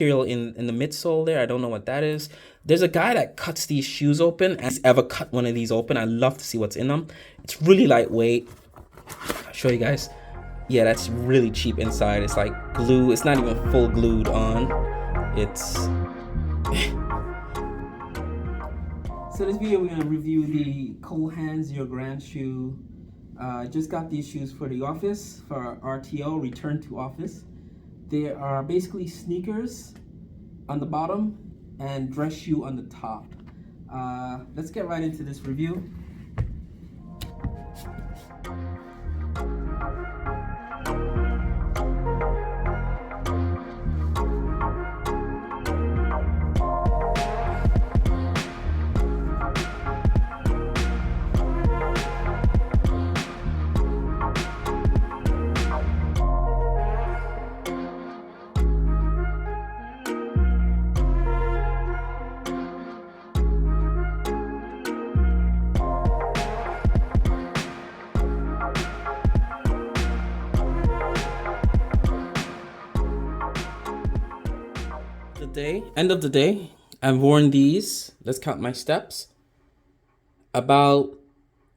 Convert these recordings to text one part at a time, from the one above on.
material in the midsole there. I don't know what that is. There's a guy that cuts these shoes open. Has ever cut one of these open? I love to see what's in them. It's really lightweight. I'll show you guys. Yeah, that's really cheap inside. It's like glue. It's not even full glued on. It's so this video we're gonna review the Cole Haan ZeroGrande shoe. Just got these shoes for the office, for our RTO, return to office. They are basically sneakers on the bottom and dress shoe on the top. Let's get right into this review. End of the day, I've worn these. Let's count my steps. About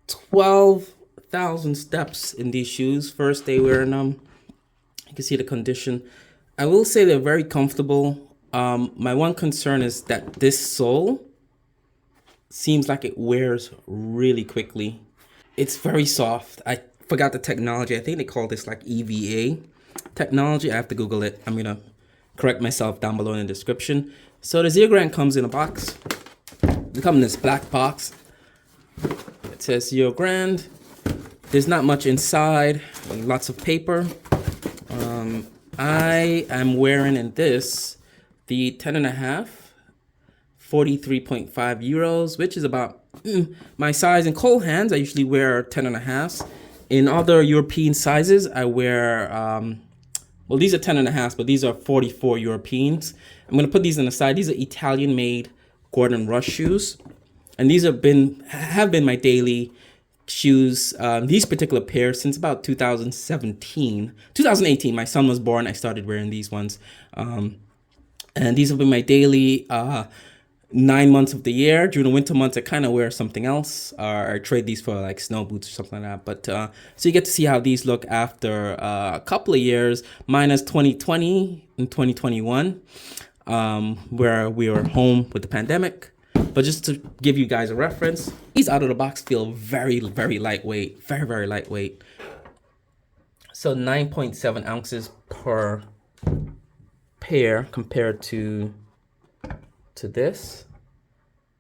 12,000 steps in these shoes. First day wearing them. You can see the condition. I will say they're very comfortable. My one concern is that this sole seems like it wears really quickly. It's very soft. I forgot the technology. I think they call this like EVA technology. I have to Google it. I'm gonna correct myself down below in the description. So the ZeroGrande comes in a box. They come in this black box. It says ZeroGrande. There's not much inside, lots of paper. I am wearing in this the 10.5, 43.5 euros, which is about my size. In Cole Haans, I usually wear 10.5s. In other European sizes, I wear well, these are 10.5, but these are 44 Europeans. I'm gonna put these on the side. These are Italian-made Gordon Rush shoes, and these have been my daily shoes. These particular pairs since about 2018. My son was born. I started wearing these ones, and these have been my daily 9 months of the year. During the winter months, I kind of wear something else, or I trade these for like snow boots or something like that. But so you get to see how these look after a couple of years, minus 2020 and 2021, where we were home with the pandemic. But just to give you guys a reference, these out of the box feel very, very lightweight, very, very lightweight. So 9.7 ounces per pair compared to this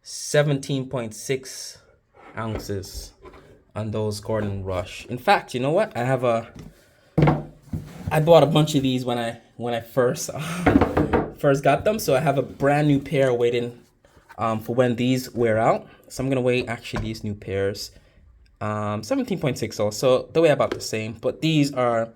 17.6 ounces on those Gordon Rush. In fact, you know what? I bought a bunch of these when I first got them, so I have a brand new pair waiting for when these wear out. So I'm gonna weigh actually these new pairs. 17.6 also, they weigh about the same, but these are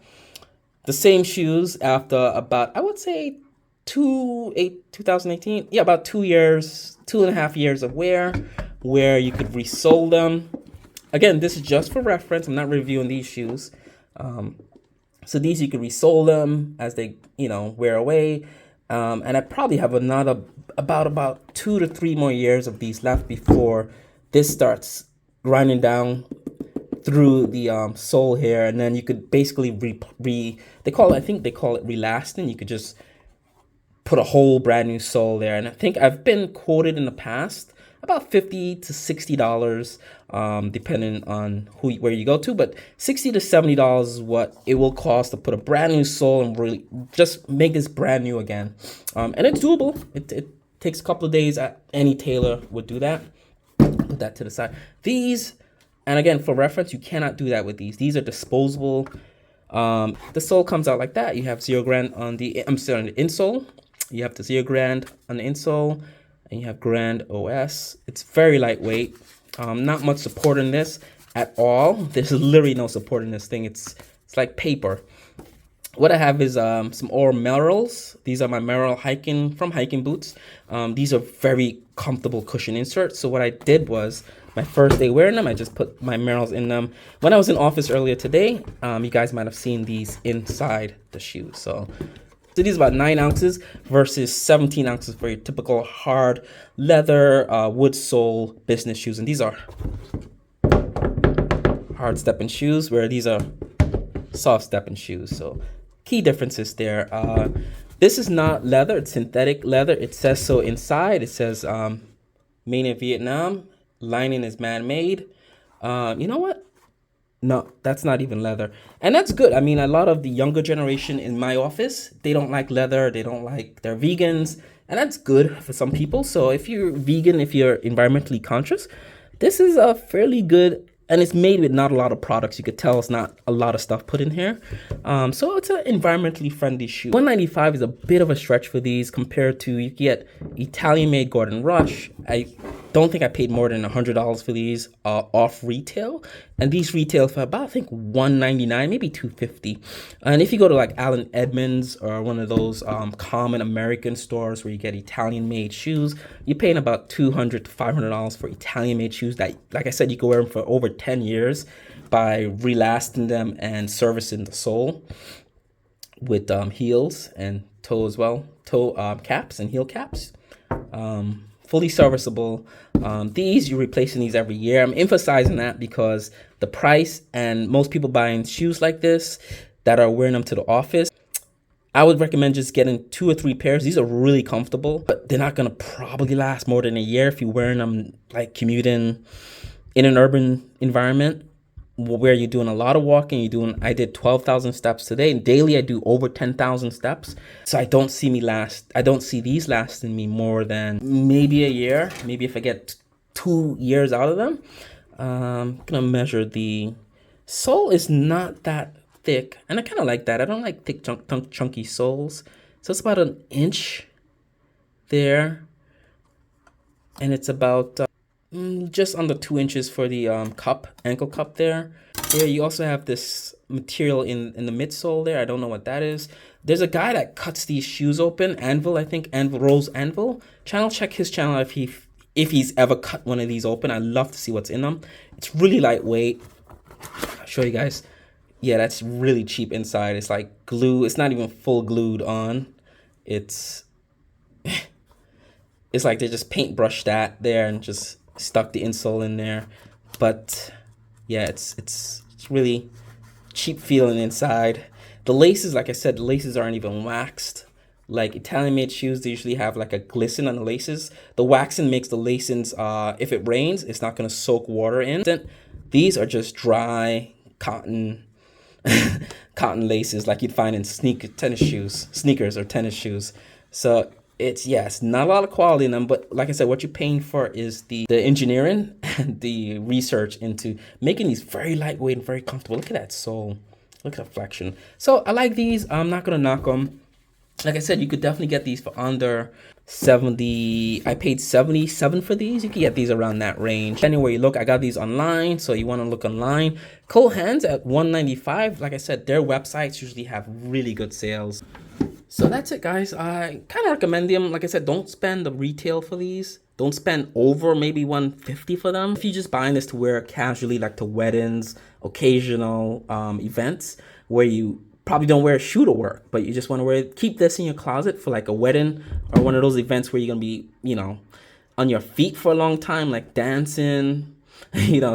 the same shoes after about, I would say 2018, yeah, about 2 years, 2.5 years of wear, where you could resole them. Again, this is just for reference. I'm not reviewing these shoes. So these you could resole them as they, wear away. And I probably have another about 2 to 3 more years of these left before this starts grinding down through the sole here, and then you could basically they call it relasting. You could just put a whole brand new sole there, and I think I've been quoted in the past about $50 to $60, depending on where you go to, but $60 to $70 is what it will cost to put a brand new sole and really just make this brand new again. And it's doable. It takes a couple of days. Any tailor would do that. Put that to the side. These, and again, for reference, you cannot do that with these. These are disposable. The sole comes out like that. You have ZeroGrande on the insole. You have the ZeroGrande on the insole, and you have Grand OS. It's very lightweight. Not much support in this at all. There's literally no support in this thing. It's like paper. What I have is some Or Merrells. These are my Merrell hiking boots. These are very comfortable cushion inserts. So what I did was, my first day wearing them, I just put my Merrells in them. When I was in office earlier today, you guys might have seen these inside the shoes. So So these are about 9 ounces versus 17 ounces for your typical hard leather, wood sole business shoes. And these are hard stepping shoes, where these are soft stepping shoes. So key differences there. This is not leather, it's synthetic leather. It says so inside. It says made in Vietnam, lining is man-made. You know what? No, that's not even leather. And that's good. I mean, a lot of the younger generation in my office, they don't like leather. They're vegans. And that's good for some people. So if you're vegan, if you're environmentally conscious, this is a fairly good, and it's made with not a lot of products. You could tell it's not a lot of stuff put in here. So it's an environmentally friendly shoe. $195 is a bit of a stretch for these compared to, you get Italian-made Gordon Rush. I don't think I paid more than $100 for these off retail. And these retail for about, I think, $199, maybe $250. And if you go to like Allen Edmonds or one of those common American stores where you get Italian-made shoes, you're paying about $200 to $500 for Italian-made shoes that, like I said, you can wear them for over 10 years by relasting them and servicing the sole with heels and toe as well, caps and heel caps. Fully serviceable. These, you're replacing these every year. I'm emphasizing that because the price, and most people buying shoes like this that are wearing them to the office, I would recommend just getting 2 or 3 pairs. These are really comfortable, but they're not gonna probably last more than a year if you're wearing them like commuting in an urban environment where you're doing a lot of walking. I did 12,000 steps today, and daily I do over 10,000 steps. So I don't see these lasting me more than maybe a year. Maybe if I get 2 years out of them. I'm gonna measure the sole is not that thick, and I kind of like that. I don't like thick chunky soles. So it's about 1 inch there, and it's about just under 2 inches for the ankle cup there. Here you also have this material in the midsole there. I don't know what that is. There's a guy that cuts these shoes open, Anvil, I think, Rose Anvil channel. Check his channel if he's ever cut one of these open. I'd love to see what's in them. It's really lightweight. I'll show you guys. Yeah, that's really cheap inside. It's like glue. It's not even full glued on. It's like they just paintbrushed that there and just stuck the insole in there. But yeah, it's really cheap feeling inside. The laces, like I said, the laces aren't even waxed. Like Italian made shoes, they usually have like a glisten on the laces. The waxing makes the lacings, if it rains, it's not gonna soak water in. These are just dry cotton cotton laces like you'd find in sneakers or tennis shoes. So it's not a lot of quality in them, but like I said, what you're paying for is the engineering and the research into making these very lightweight and very comfortable. Look at that sole. Look at the flexion. So I like these. I'm not gonna knock them. Like I said, you could definitely get these for under 70. I paid 77 for these. You can get these around that range. Anywhere you look, I got these online, so you want to look online. Cole Haan's at $195. Like I said, their websites usually have really good sales. So that's it, guys. I kind of recommend them. Like I said, don't spend the retail for these. Don't spend over maybe $150 for them. If you're just buying this to wear casually, like to weddings, occasional events where you probably don't wear a shoe to work, but you just want to wear it, keep this in your closet for like a wedding or one of those events where you're going to be, on your feet for a long time, like dancing,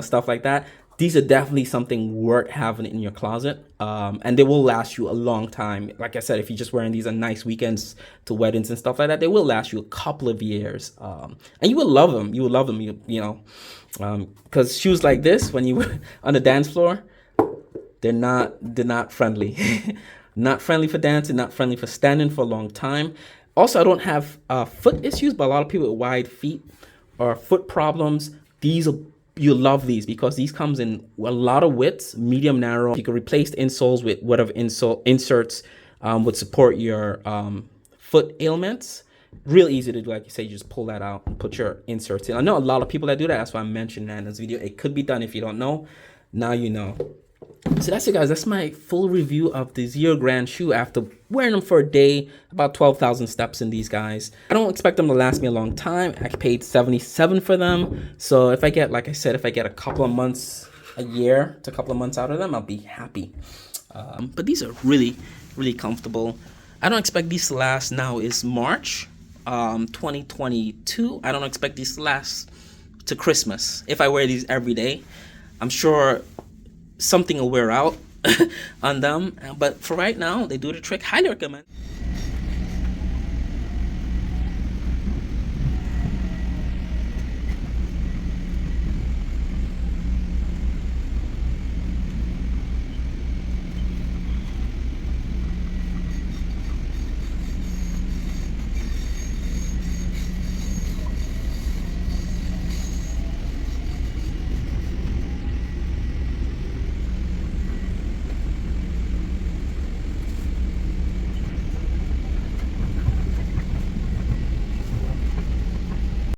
stuff like that. These are definitely something worth having in your closet, and they will last you a long time. Like I said, if you're just wearing these on nice weekends to weddings and stuff like that, they will last you a couple of years, and you will love them. You will love them, because shoes like this, when you on the dance floor, they're not friendly. Not friendly for dancing, not friendly for standing for a long time. Also, I don't have foot issues, but a lot of people with wide feet or foot problems, you'll love these because these comes in a lot of widths, medium, narrow. You can replace the insoles with whatever insole inserts would support your foot ailments. Real easy to do. Like you say, you just pull that out and put your inserts in. I know a lot of people that do that. That's why I mentioned that in this video. It could be done. If you don't know, now you know. So that's it, guys. That's my full review of the ZeroGrande shoe after wearing them for a day. About 12,000 steps in these guys. I don't expect them to last me a long time. I paid $77 for them. So if I get, like I said, if I get a couple of months, a year to a couple of months out of them, I'll be happy. But these are really, really comfortable. I don't expect these to last. Now is March 2022. I don't expect these to last to Christmas. If I wear these every day, I'm sure something will wear out on them. But for right now, they do the trick. Highly recommend.